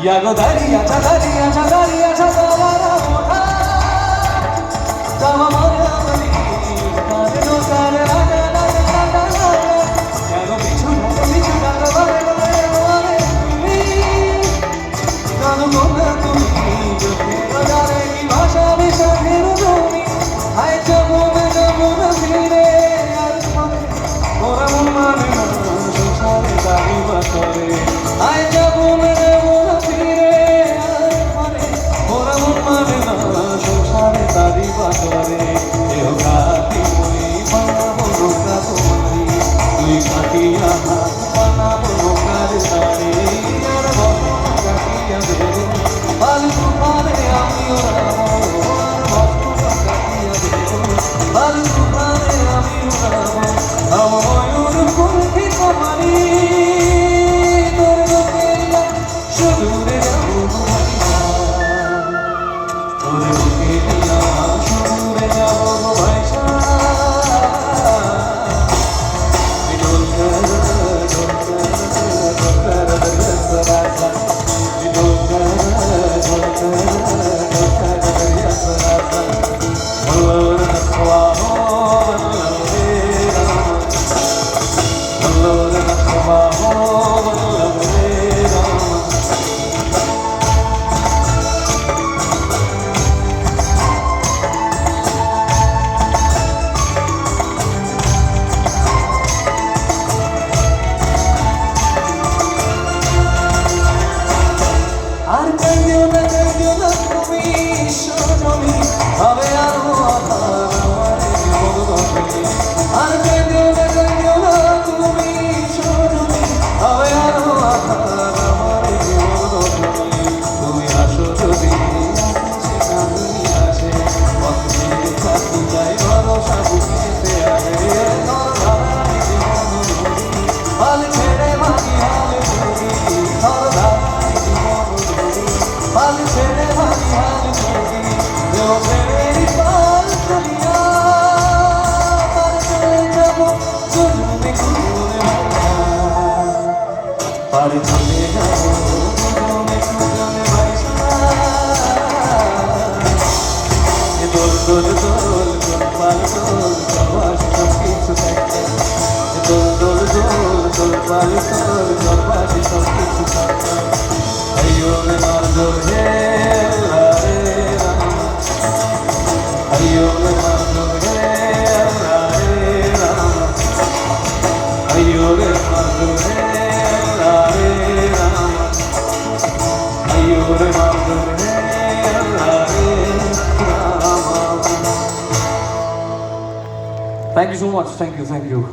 ইয়াগো দাঁড়িয়ে আছা দাঁড়িয়ে আছা দাঁড়িয়ে আছা দাঁড়ারা ওঠা জামা মারা বলি কারে নো কারে রাজা রাজা রাজা ইয়াগো পিছু ডাকা বারে বারে বারে তুমি জানো কোনা তুমি চোখে বাজারে কি ভাষা বিষাদের জমি হায় যাবো না ফিরে আর পরে ওরা মন মানে না সংসারে দাবি বাসরে হায় যাবো না ফিরে আর পরে ওরা মন মানে না সংসারে দাবি বাসরে এও গাতি মই বানাবো নৌকা তোমারি তুই কাটিয়া হাত বানাবো নৌকার তারে আর বসো কাটিয়া দেবে বালু তুফানে আমি ওড়াবো আর বসো কাটিয়া দেবে বালু তুফানে আমি ওড়াবো আমার ময়ূর কুলকি তোমারি তোর বুকেরিয়া সুদূরে যাবো তোর বুকেরিয়া সুদূরে যাবো ভাইসা আর কাইও না তুমি সজনী হবে আরো আধার আমার জীবন দশে আর কাইও না তুমি সজনী হবে আরো আধার আমার জীবন দশে তুমি আসো যদি সেখানে আসে পথে থাকি যাই ভরসা বুকেতে আসে তোর ধারায় জীবন হাল ছেড়ে ভাগি হাল ছুটি তোর ধারায় জীবন হাল ছেড়ে ভাগি হাল ছুটি দেও প্রেমের পাল চলিয়া পার চলে যাব দুজনে কুজনে পার চলে যাব দুজনে কুজনে ভাইসা দোল দোল দোল দোল পাল দোল প্রবাসী সব কিছু থাকে দোল দোল দোল দোল পাল দোল প্রবাসী সব কিছু থাকে আইয়ো রে মারদো হে রে রাম আইয়ো রে মারদো হে রাম আইয়ো রে মারদো হে রাম আইয়ো রে মারদো হে Ram Thank you so much. Thank you.